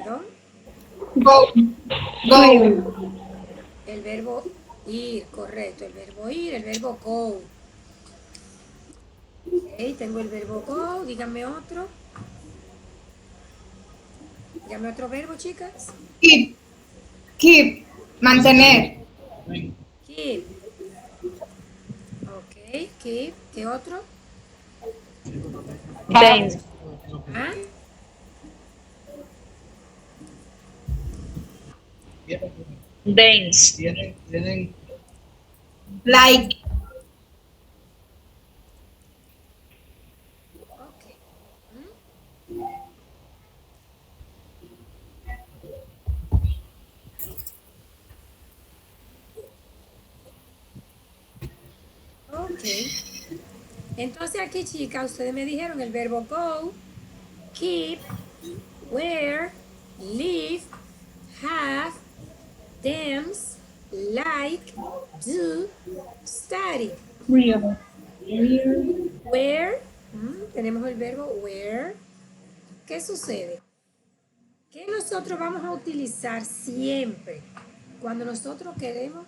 perdón. Go. Go. El verbo ir, correcto. El verbo ir, el verbo go. Ok, tengo el verbo go. Díganme otro. Díganme otro verbo, chicas. Keep. Keep. Mantener. Keep. Ok, keep. ¿Qué otro? Dance. ¿Ah? Dance. Like. Ok. Ok. Entonces aquí, chicas, ustedes me dijeron el verbo go, keep, wear, live, have, dance, like, do, study. Real. Where, tenemos el verbo where. ¿Qué sucede? ¿Qué nosotros vamos a utilizar siempre cuando nosotros queremos,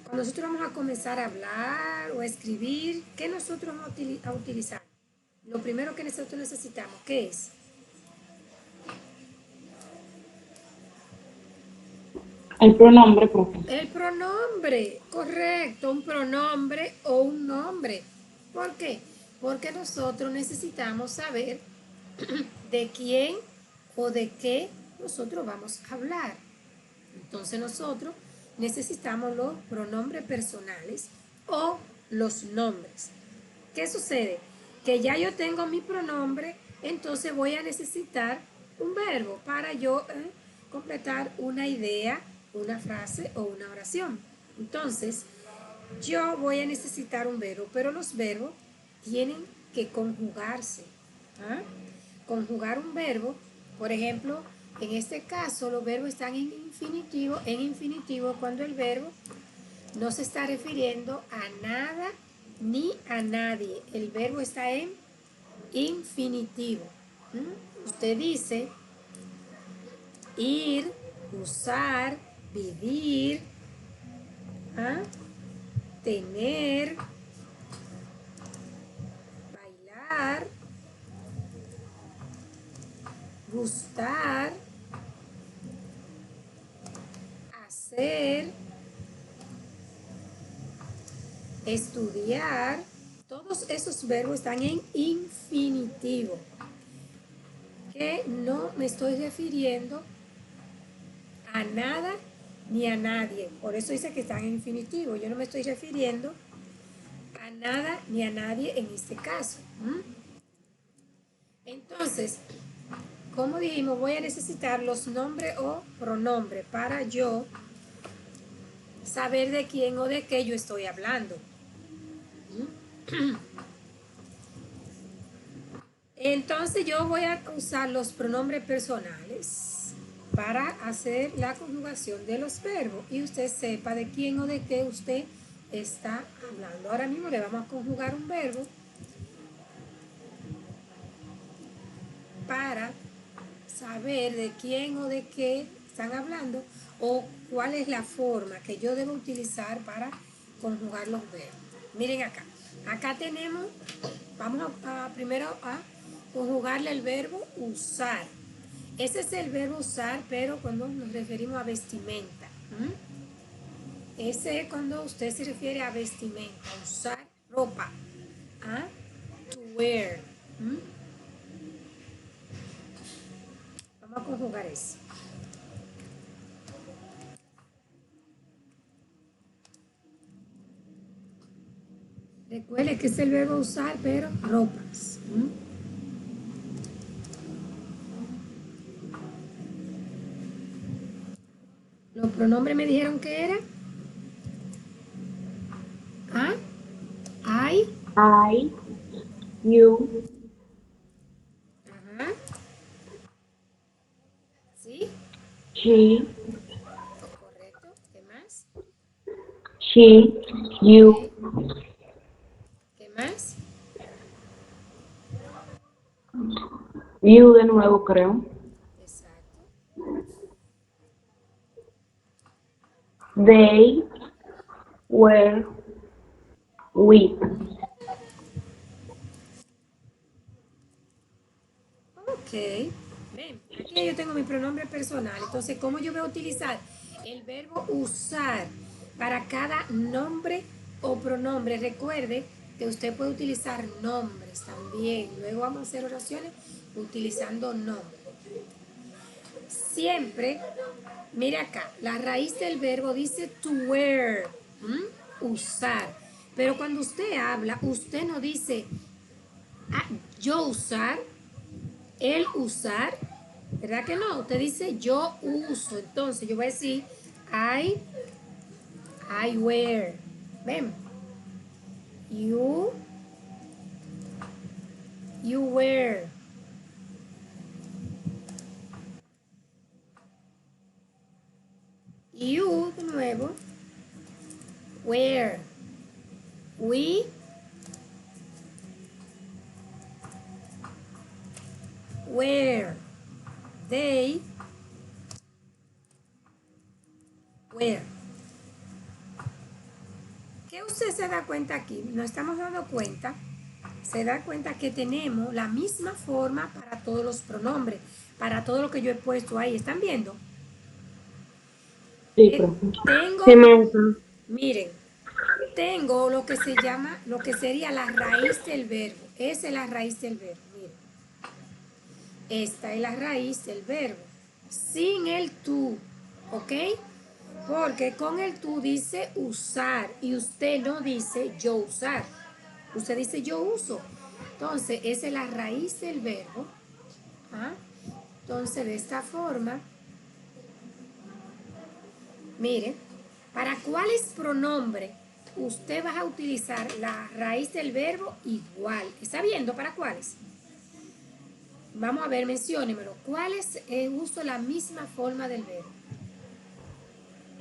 cuando nosotros vamos a comenzar a hablar o a escribir? ¿Qué nosotros vamos a utilizar? Lo primero que nosotros necesitamos, ¿qué es? El pronombre propio. El pronombre, correcto, un pronombre o un nombre. ¿Por qué? Porque nosotros necesitamos saber de quién o de qué nosotros vamos a hablar. Entonces nosotros necesitamos los pronombres personales o los nombres. ¿Qué sucede? Que ya yo tengo mi pronombre, entonces voy a necesitar un verbo para yo completar una idea, una frase o una oración. Entonces, yo voy a necesitar un verbo, pero los verbos tienen que conjugarse. ¿Ah? Conjugar un verbo, por ejemplo, en este caso los verbos están en infinitivo cuando el verbo no se está refiriendo a nada ni a nadie. El verbo está en infinitivo. Usted dice ir, usar, vivir, ¿ah? Tener, bailar, gustar, hacer, estudiar. Todos esos verbos están en infinitivo. Que no me estoy refiriendo a nada ni a nadie. Por eso dice que están en infinitivo. Yo no me estoy refiriendo a nada ni a nadie en este caso. Entonces, como dijimos, voy a necesitar los nombres o pronombres para yo saber de quién o de qué yo estoy hablando. Entonces yo voy a usar los pronombres personales para hacer la conjugación de los verbos y usted sepa de quién o de qué usted está hablando. Ahora mismo le vamos a conjugar un verbo para saber de quién o de qué están hablando o cuál es la forma que yo debo utilizar para conjugar los verbos. Miren acá. Acá tenemos, vamos primero a conjugarle el verbo usar. Ese es el verbo usar, pero cuando nos referimos a vestimenta. Ese es cuando usted se refiere a vestimenta, usar ropa. ¿Ah? To wear. Vamos a conjugar eso. Recuerde que es el verbo usar, pero ropas. Los pronombres me dijeron que era. ¿Ah? I. I, you, Ajá. ¿Sí? she, Correcto. ¿Qué más? she, Ok. you, ¿Qué más? you de nuevo creo. Exacto. they, were, we. Ok. Ven, aquí yo tengo mi pronombre personal. Entonces, ¿cómo yo voy a utilizar el verbo usar para cada nombre o pronombre? Recuerde que usted puede utilizar nombres también. Luego vamos a hacer oraciones utilizando nombres. Siempre, mire acá, la raíz del verbo dice to wear, usar. Pero cuando usted habla, usted no dice yo usar, él usar, ¿verdad que no? Usted dice yo uso. Entonces yo voy a decir I, I wear. Ven. You, you wear. You, de nuevo. Wear. We, wear. They, wear. ¿Qué usted se da cuenta aquí? Nos estamos dando cuenta, se da cuenta que tenemos la misma forma para todos los pronombres, para todo lo que yo he puesto ahí. ¿Están viendo? Sí, profe. Tengo, Sí, maestra. miren, tengo lo que se llama, lo que sería la raíz del verbo. Esa es la raíz del verbo. Miren, esta es la raíz del verbo. Sin el tú, ¿ok? Porque con el tú dice usar y usted no dice yo usar. Usted dice yo uso. Entonces, esa es la raíz del verbo. ¿Ah? Entonces, de esta forma, mire, ¿para cuáles pronombres usted va a utilizar la raíz del verbo igual? ¿Está viendo para cuáles? Vamos a ver, menciónemelo. ¿Cuáles uso la misma forma del verbo?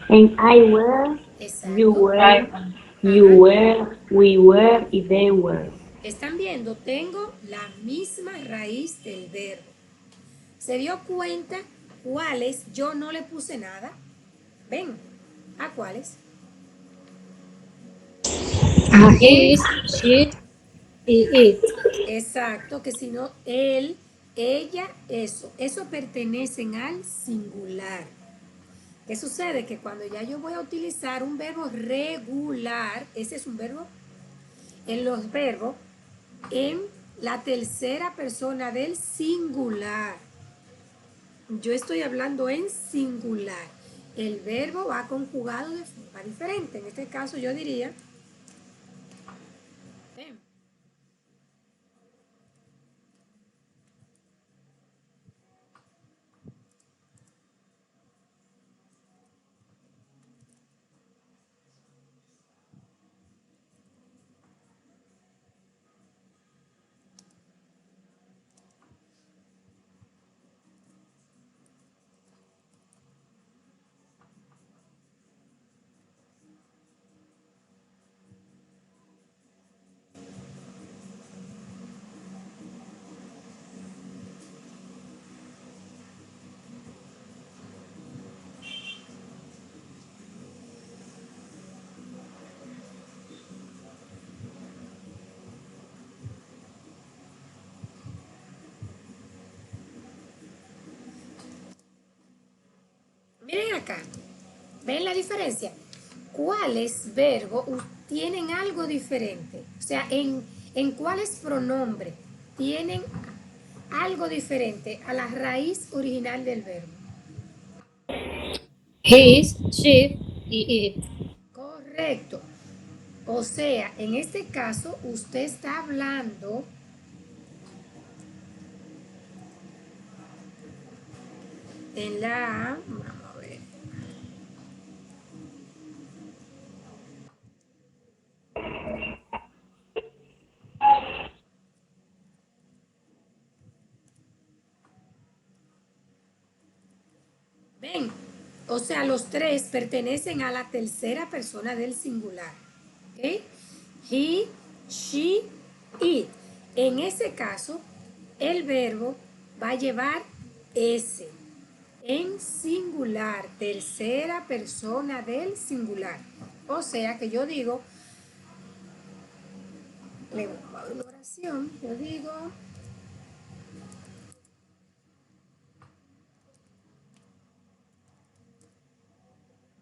En I were, you Exacto. were, you Ajá. were, we were y they were. ¿Están viendo? Tengo la misma raíz del verbo. ¿Se dio cuenta cuáles yo no le puse nada? Ven, ¿a cuáles? His, she, y it. Exacto, que si no, él, ella, eso pertenecen al singular. ¿Qué sucede? Que cuando ya yo voy a utilizar un verbo regular, ese es un verbo, en los verbos, en la tercera persona del singular. Yo estoy hablando en singular. El verbo va conjugado de forma diferente. En este caso yo diría, ven, miren acá. ¿Ven la diferencia? ¿Cuáles verbos tienen algo diferente? O sea, en cuáles pronombres tienen algo diferente a la raíz original del verbo. His, she, y it. Correcto. O sea, en este caso usted está hablando en la... Vamos a ver. Ven, o sea, los tres pertenecen a la tercera persona del singular. ¿Ok? He, she, it. En ese caso, el verbo va a llevar ese. en singular, tercera persona del singular. O sea que yo digo, le voy a dar una oración, yo digo,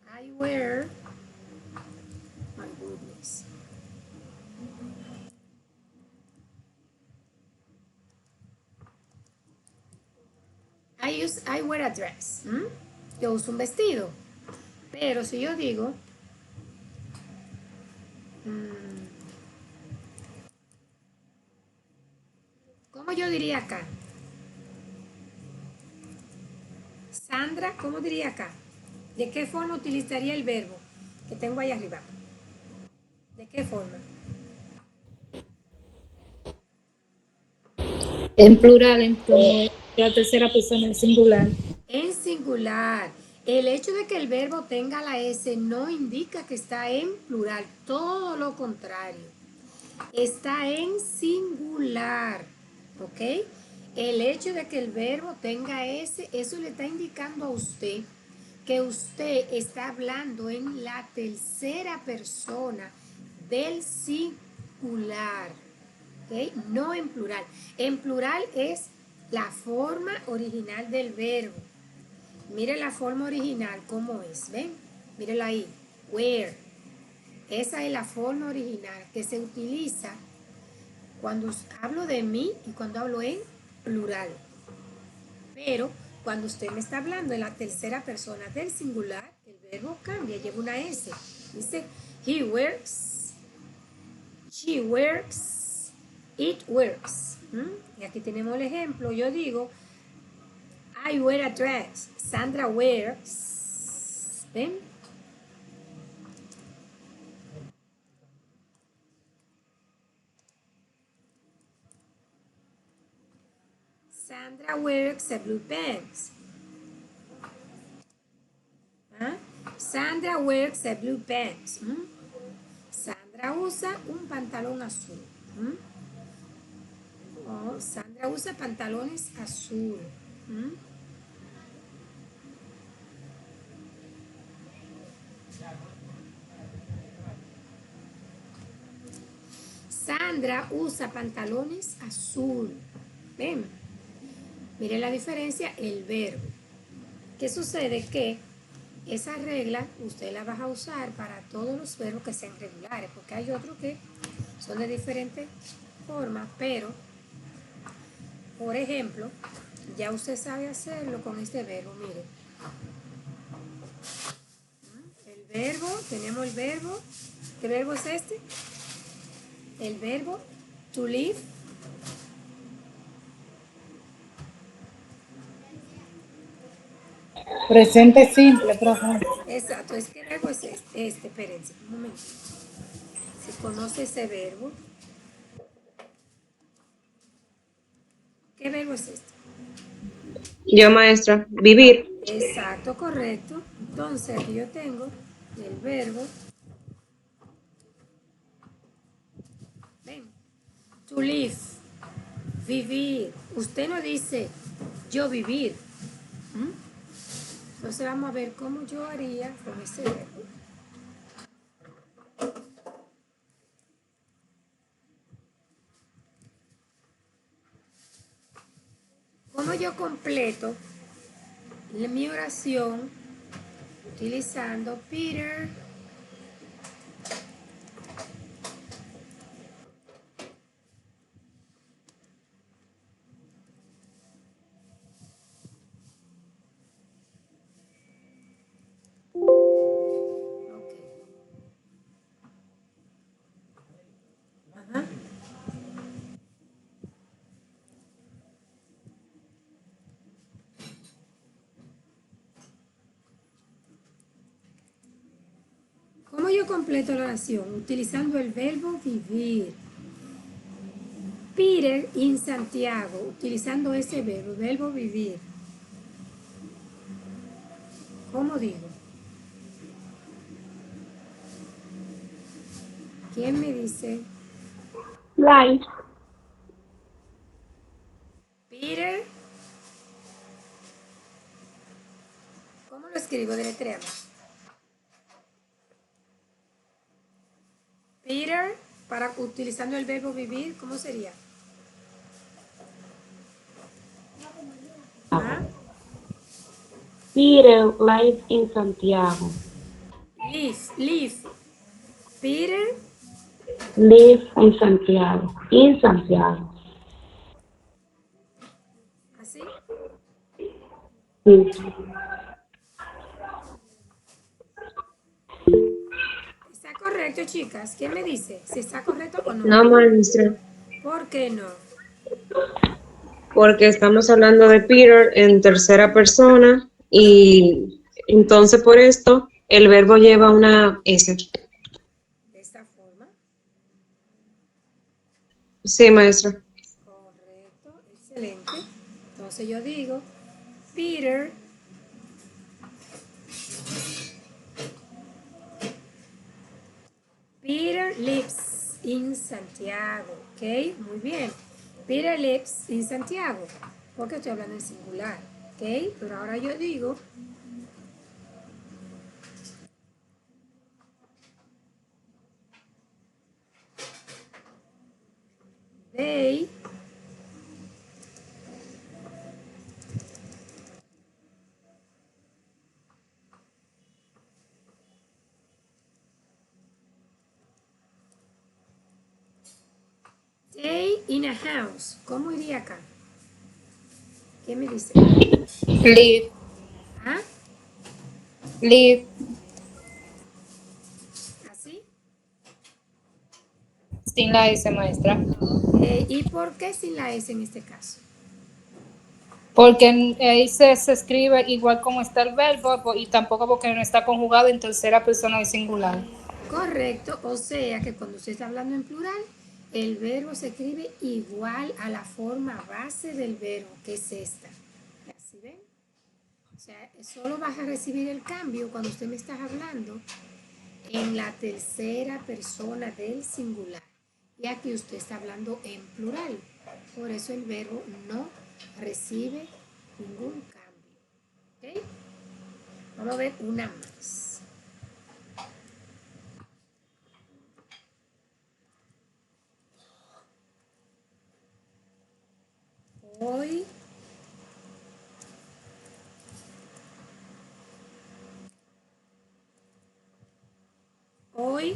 I wear, my goodness. I wear a dress. Yo uso un vestido. Pero si yo digo, ¿cómo yo diría acá? Sandra, ¿cómo diría acá? ¿De qué forma utilizaría el verbo que tengo ahí arriba? ¿De qué forma? En plural, entonces, la tercera persona en singular. En singular. El hecho de que el verbo tenga la S no indica que está en plural, todo lo contrario. Está en singular, ¿ok? El hecho de que el verbo tenga S, eso le está indicando a usted que usted está hablando en la tercera persona del singular, ¿ok? No en plural. En plural es la forma original del verbo. Mire la forma original, ¿cómo es? ¿Ven? Mírela ahí. Where. Esa es la forma original que se utiliza cuando hablo de mí y cuando hablo en plural. Pero cuando usted me está hablando en la tercera persona del singular, el verbo cambia, lleva una S. Dice, he works, she works, it works. Y aquí tenemos el ejemplo. Yo digo, I wear a dress. Sandra wears. ¿Ven? Sandra wears a blue pants. ¿Ah? Sandra wears a blue pants. Sandra usa un pantalón azul. Oh, Sandra usa pantalones azul. Sandra usa pantalones azul. Ven, mire la diferencia, el verbo. ¿Qué sucede? Que esa regla usted la va a usar para todos los verbos que sean regulares, porque hay otros que son de diferentes formas, pero, por ejemplo, ya usted sabe hacerlo con este verbo, mire. El verbo, tenemos el verbo. ¿Qué verbo es este? El verbo to live. Presente simple, profe. Exacto, es que verbo es este, espérense, un momento. Si conoce ese verbo, ¿qué verbo es este? Yo, maestra, vivir. Exacto, correcto. Entonces, aquí yo tengo el verbo, ven, to live, vivir. Usted no dice yo vivir. Entonces vamos a ver cómo yo haría con ese verbo. ¿Cómo yo completo mi oración utilizando Peter? Ok. Ajá. ¿Cómo yo completo la oración? Utilizando el verbo vivir. Peter in Santiago, utilizando ese verbo vivir. ¿Cómo digo? ¿Quién me dice? Like. Peter ¿Cómo lo escribo? Deletréame. Peter, utilizando el verbo vivir, ¿cómo sería? ¿Ah? Peter lives in Santiago. Live. Peter, Lives in Santiago. In Santiago. así. Sí. ¿Está correcto, chicas? ¿Quién me dice si está correcto o no? No, maestra, ¿Por qué no? porque estamos hablando de Peter en tercera persona y entonces por esto el verbo lleva una S. De esta forma. Sí, maestra. Correcto, excelente. Entonces yo digo, Peter lives in Santiago. ¿Ok? Muy bien. Peter lives in Santiago. Porque estoy hablando en singular. ¿Ok? Pero ahora yo digo, they stay in a house. ¿Cómo iría acá? ¿Qué me dice? Live, ¿Ah? live, ¿Así? sin la S, maestra. ¿Y por qué sin la S en este caso? Porque ahí se escribe igual como está el verbo y tampoco porque no está conjugado en tercera persona de singular. Correcto, o sea que cuando usted está hablando en plural, el verbo se escribe igual a la forma base del verbo, que es esta. ¿Así ven? O sea, solo vas a recibir el cambio cuando usted me está hablando en la tercera persona del singular. Y aquí usted está hablando en plural. Por eso el verbo no recibe ningún cambio. ¿Ok? Vamos a ver una más. Hoy Hoy,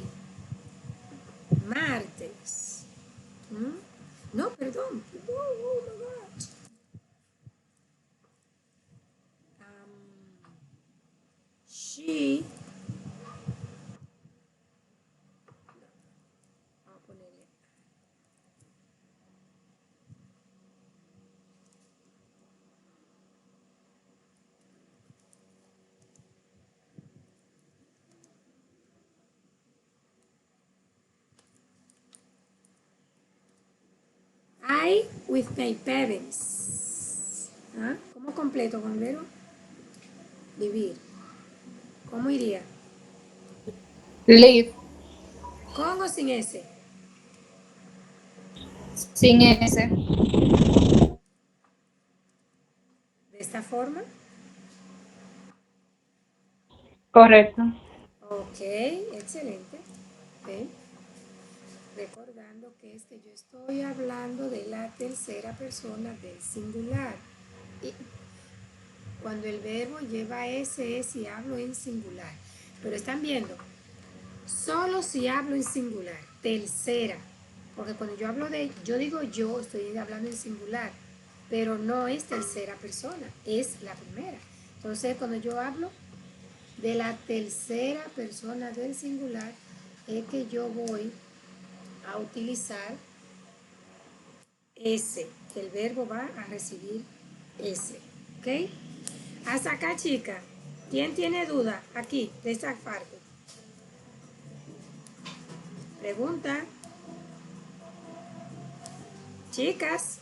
martes. ¿Mm? No, perdón. Oh my God. She. Vamos a ponerle. I with my parents. ¿Ah? ¿Cómo completo con el verbo? Vivir. ¿Cómo iría? Live, ¿Con o sin S? sin S. De esta forma. Correcto. Ok, excelente. ¿Ven? Recordando que es que yo estoy hablando de la tercera persona del singular. Y cuando el verbo lleva ese es si hablo en singular. Pero están viendo, solo si hablo en singular, tercera. Porque cuando yo hablo de, yo digo yo, estoy hablando en singular, pero no es tercera persona, es la primera. Entonces, cuando yo hablo de la tercera persona del singular, es que yo voy a utilizar ese, que el verbo va a recibir ese. ¿Ok? Hasta acá, chica. ¿Quién tiene duda aquí de esta parte? Pregunta. Chicas,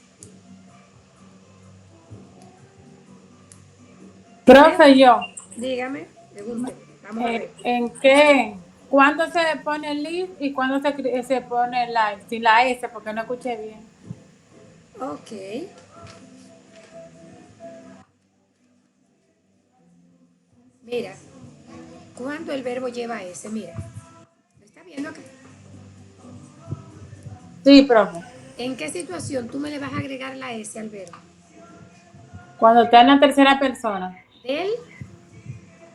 Profe, yo, dígame, pregúnteme. Vamos a ver. ¿en qué? ¿Cuándo se pone live y cuándo se pone live? Sin la S, porque no escuché bien. Ok. Mira, cuando el verbo lleva S, mira, ¿lo está viendo acá? Sí, profe. ¿En qué situación tú me le vas a agregar la S al verbo? Cuando está en la tercera persona. Del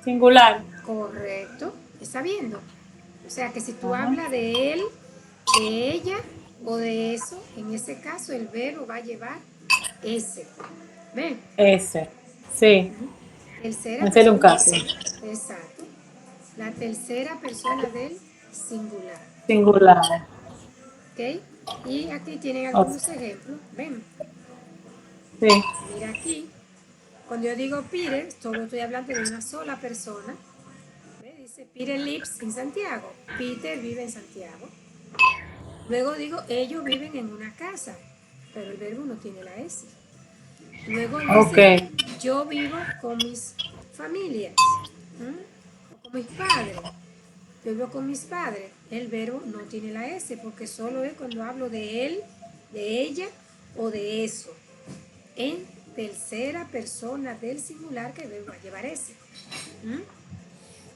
Singular. correcto, ¿está viendo? O sea que si tú Ajá. hablas de él, de ella o de eso, en ese caso el verbo va a llevar S. ¿Ven? Ese. Sí. Tercera Ese era un persona. caso. Exacto. La tercera persona del singular. Singular. ¿Ok? Y aquí tienen Ok. algunos ejemplos. Ven, Sí. mira aquí. Cuando yo digo Peter, solo estoy hablando de una sola persona. ¿Ve? Dice Peter lives en Santiago. Peter vive en Santiago. Luego digo, ellos viven en una casa, pero el verbo no tiene la S. Luego Ok. dice, yo vivo con mis familias, ¿m? O con mis padres. Yo vivo con mis padres. El verbo no tiene la S porque solo es cuando hablo de él, de ella o de eso. En tercera persona del singular que el verbo va a llevar S. ¿M?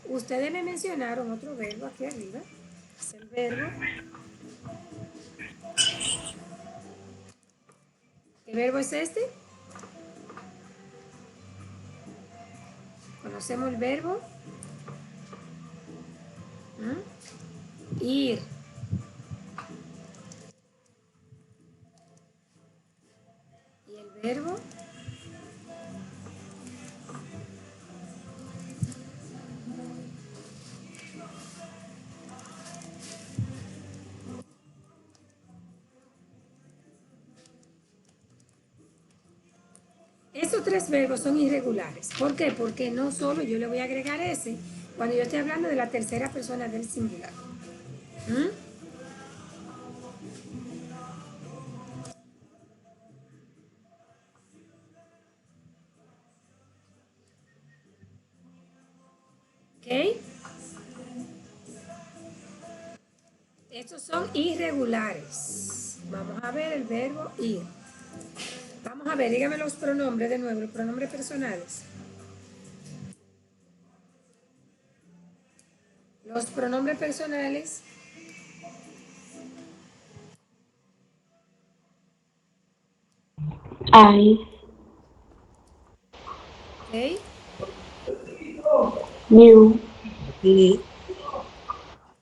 Ustedes me mencionaron otro verbo aquí arriba. Es el verbo. ¿Qué verbo es este? Conocemos el verbo ir. Y el verbo esos tres verbos son irregulares. ¿Por qué? Porque no solo yo le voy a agregar ese cuando yo estoy hablando de la tercera persona del singular. ¿Mm? ¿Ok? Estos son irregulares. Vamos a ver el verbo ir. Vamos a ver, dígame los pronombres de nuevo, los pronombres personales. Los pronombres personales. I, ¿Ok? you, Y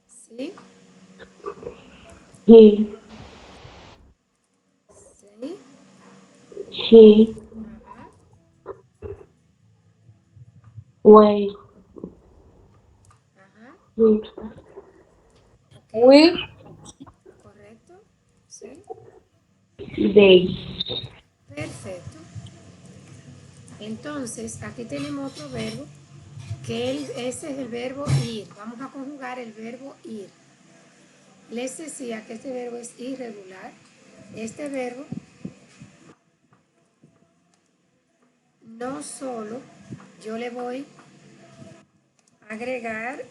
¿Sí? he, ¿Sí? she, Ajá. we, Ajá. we, ¿Ok? We. ¿Correcto? ¿Sí? they. Perfecto. Entonces, aquí tenemos otro verbo, ese es el verbo ir. Vamos a conjugar el verbo ir. Les decía que este verbo es irregular. Este verbo no solo yo le voy a agregar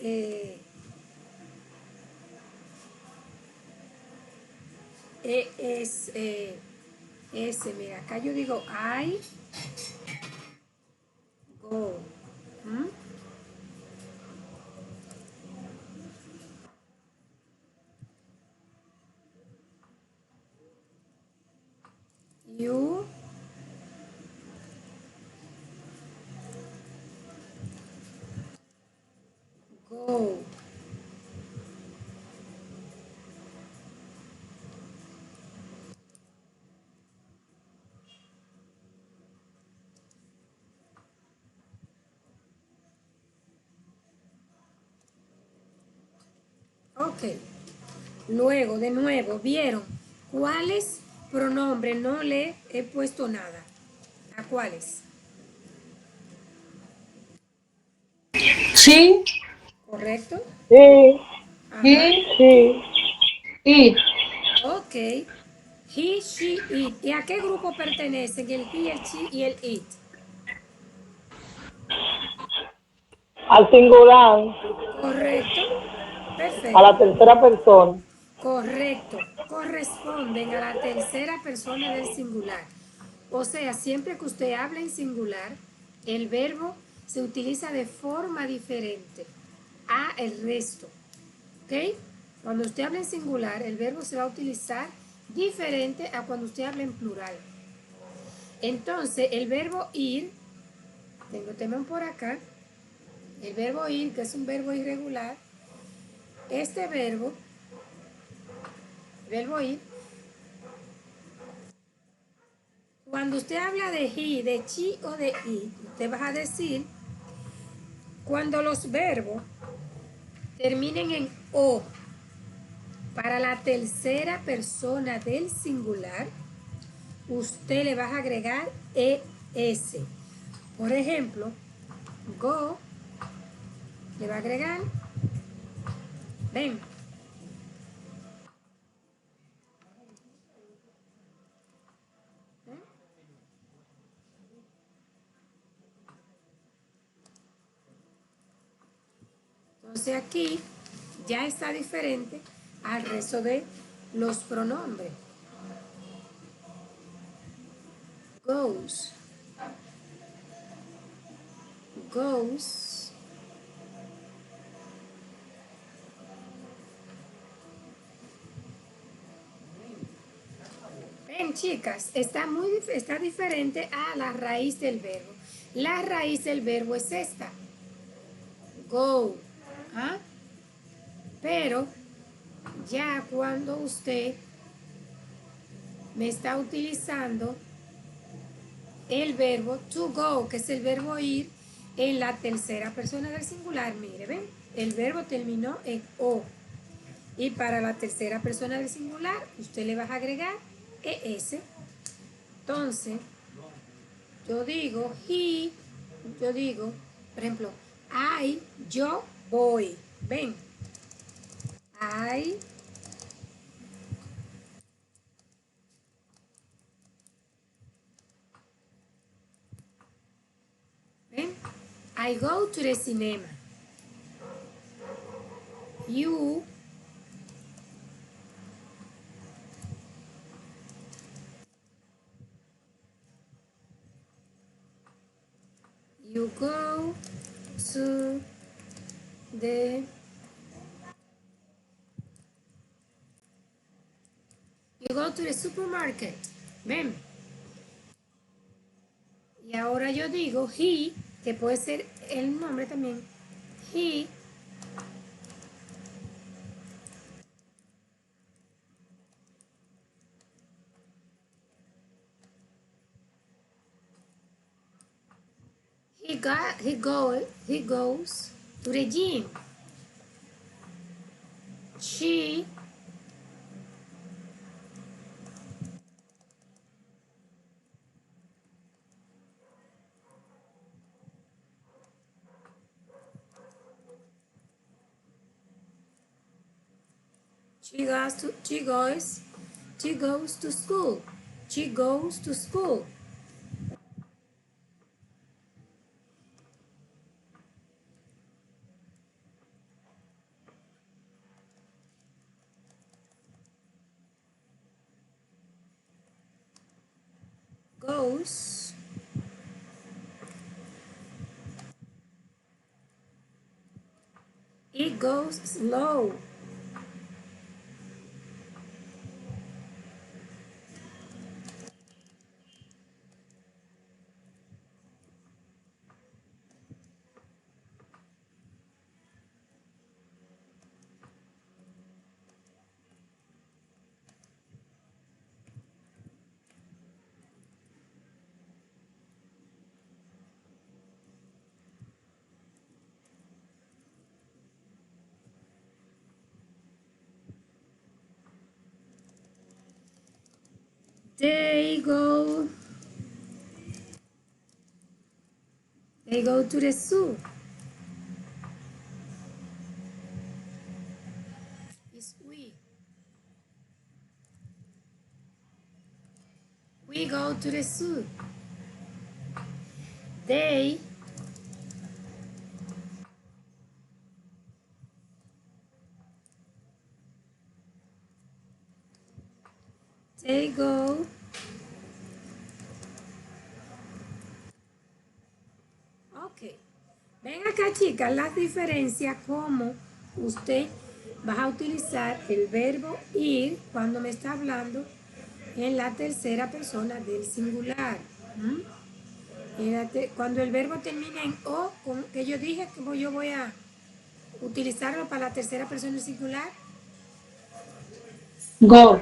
ese, mira, acá yo digo I go. ¿Mm? You go. Ok. Luego, de nuevo, ¿vieron cuáles pronombres no le he puesto nada? ¿A cuáles? She. ¿Correcto? He, Ajá. He. she, It. Ok. He, she, it. ¿Y a qué grupo pertenecen el he, el she y el it? al singular, Correcto. a la Perfecto. tercera persona. Correcto. Corresponden a la tercera persona del singular. O sea, siempre que usted habla en singular, el verbo se utiliza de forma diferente a el resto. ¿Ok? Cuando usted habla en singular, el verbo se va a utilizar diferente a cuando usted habla en plural. Entonces, el verbo ir, tengo tema por acá, el verbo ir, que es un verbo irregular, este verbo ir, cuando usted habla de he, de chi o de i, usted va a decir, cuando los verbos terminen en o para la tercera persona del singular, usted le va a agregar es. Por ejemplo, go, le va a agregar, ven. Entonces aquí ya está diferente al resto de los pronombres. Goes. Goes. Ven, chicas, está diferente a la raíz del verbo. La raíz del verbo es esta. Go. ¿Ah? Pero ya cuando usted me está utilizando el verbo to go, que es el verbo ir, en la tercera persona del singular, mire, ven, el verbo terminó en o. Y para la tercera persona del singular, usted le va a agregar es. Entonces, yo digo he, yo digo, por ejemplo, yo voy. Ven, I, ven, I go to the cinema. You go to the supermarket. Ven. Y ahora yo digo he, que puede ser el nombre también. He he goes to the gym. She goes to school. She goes to school. Goes. It goes slow. They go to the zoo. It's we. We go to the zoo. They go. Ok. Ven acá, chicas, las diferencias, cómo usted va a utilizar el verbo ir cuando me está hablando en la tercera persona del singular. ¿Mm? Cuando el verbo termina en o, que yo dije que yo voy a utilizarlo para la tercera persona del singular. Go.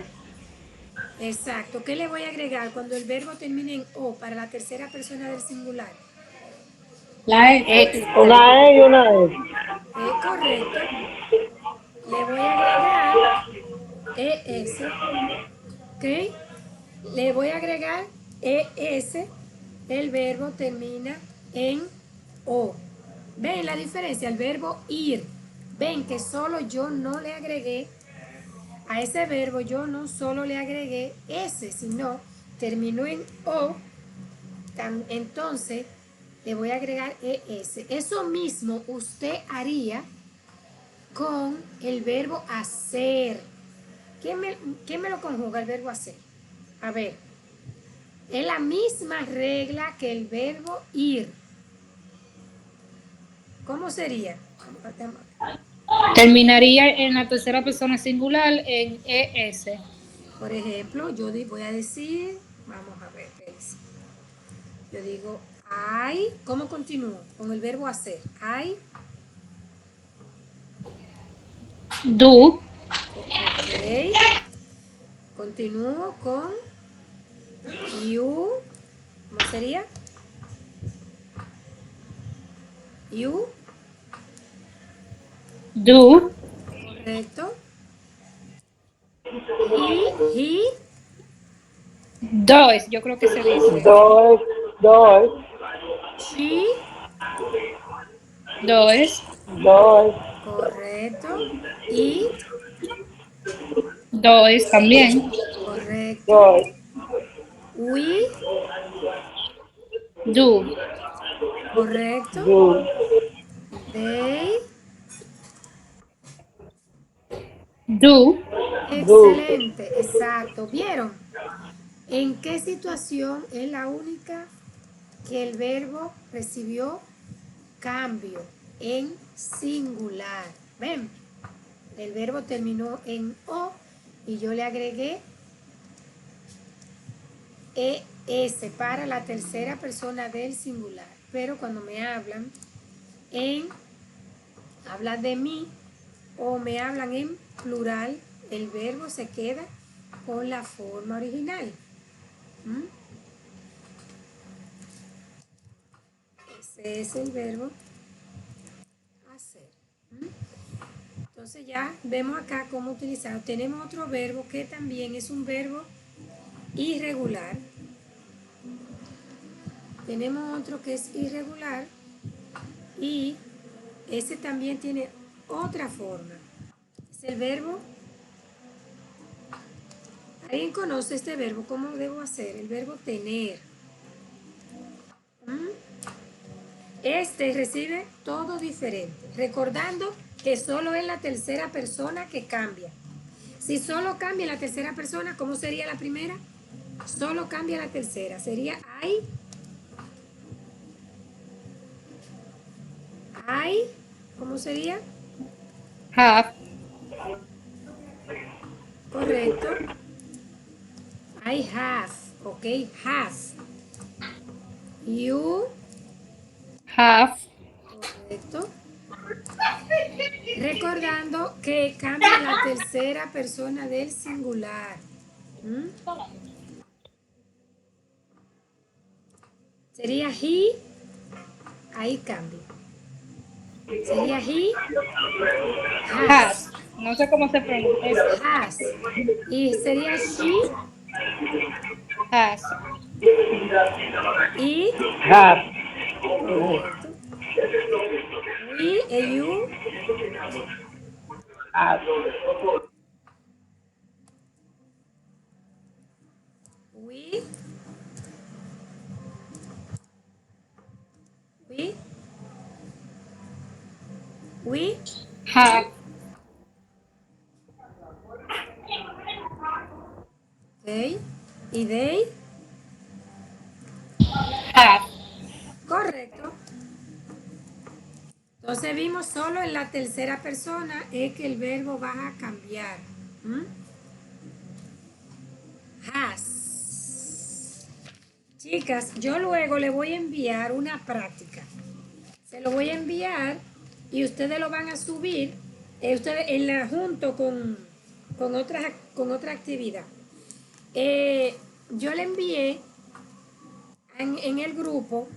Exacto. ¿Qué le voy a agregar cuando el verbo termine en o para la tercera persona del singular? La S. Ex. Una E y una S. Es correcto. Le voy a agregar ES. ¿Ok? Le voy a agregar ES. El verbo termina en o. ¿Ven la diferencia? El verbo ir. Ven que solo yo no le agregué a ese verbo, yo no solo le agregué S, sino terminó en o. Entonces le voy a agregar ES. Eso mismo usted haría con el verbo hacer. ¿Quién me lo conjuga el verbo hacer? A ver, es la misma regla que el verbo ir. ¿Cómo sería? Terminaría en la tercera persona singular en ES. Por ejemplo, voy a decir, vamos a ver, espérense. Yo digo, ¿cómo continúo? Con el verbo hacer. Do. Ok. Continúo con you. ¿Cómo sería? You. Do. Correcto. He. Does. Yo creo que se dice. Dos. Dos. She. Does. Dos. Correcto. It. Does también. Correcto. Dos. We. Do. Correcto. Do. They. Do. Do. Excelente. Exacto. ¿Vieron? ¿En qué situación es la única que el verbo recibió cambio en singular? ¿Ven? El verbo terminó en o y yo le agregué ES para la tercera persona del singular. Pero cuando me hablan hablan de mí o me hablan en plural, el verbo se queda con la forma original. ¿Mm? Ese es el verbo hacer. ¿Mm? Entonces ya vemos acá cómo utilizarlo. Tenemos otro verbo que también es un verbo irregular. Tenemos otro que es irregular y ese también tiene otra forma. Es el verbo. ¿Alguien conoce este verbo? ¿Cómo debo hacer? El verbo tener. ¿Mm? Este recibe todo diferente, recordando que solo es la tercera persona que cambia. Si solo cambia la tercera persona, ¿cómo sería la primera? Solo cambia la tercera. Sería ¿cómo sería? Have. Correcto. I have, ok, has. You, Have. correcto. Recordando que cambia la tercera persona del singular. ¿Mm? Sería he, ahí cambia. Sería he, has, Has. No sé cómo se pronuncia. Es has. Y sería she, has. it, Have. correcto. We, you, Have. we, we, we, Have. ok. Y they, Have. correcto. Entonces vimos solo en la tercera persona es que el verbo va a cambiar. ¿Mm? Has. Chicas, yo luego le voy a enviar una práctica. Se lo voy a enviar y ustedes lo van a subir ustedes junto con otra actividad. Yo le envié en el grupo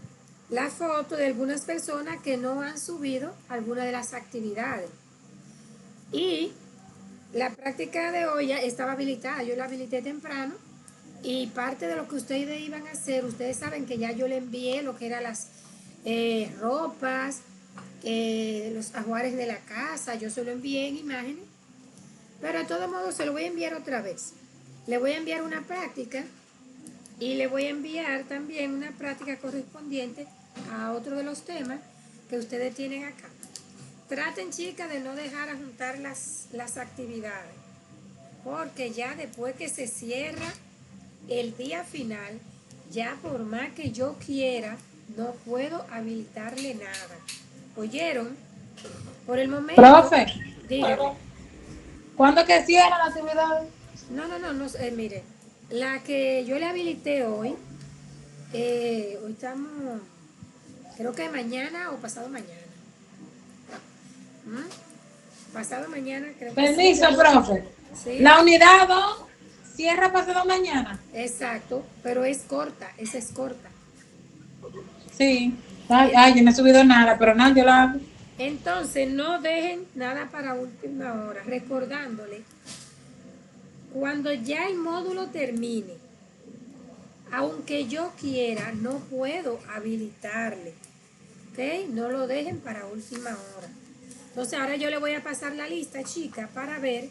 la foto de algunas personas que no han subido alguna de las actividades. Y la práctica de hoy ya estaba habilitada, yo la habilité temprano y parte de lo que ustedes iban a hacer, ustedes saben que ya yo le envié lo que eran las ropas, los ajuares de la casa, yo se lo envié en imágenes, pero de todos modos se lo voy a enviar otra vez. Le voy a enviar una práctica y le voy a enviar también una práctica correspondiente a otro de los temas que ustedes tienen acá. Traten, chicas, de no dejar a juntar las actividades, porque ya después que se cierra el día final, ya por más que yo quiera, no puedo habilitarle nada. ¿Oyeron? Por el momento... Profe, Dígame. ¿cuándo que cierran las actividades? No, mire, la que yo le habilité hoy estamos, creo que mañana o pasado mañana. Pasado mañana creo que Permiso, sí. profe. Sí, La unidad 2 cierra pasado mañana. exacto, pero es corta, esa es corta. Sí. Ay, yo no he subido nada, pero nada, yo la hago. Entonces, no dejen nada para última hora, recordándole, cuando ya el módulo termine, aunque yo quiera, no puedo habilitarle, ¿ok? No lo dejen para última hora. Entonces, ahora yo le voy a pasar la lista, chica, para ver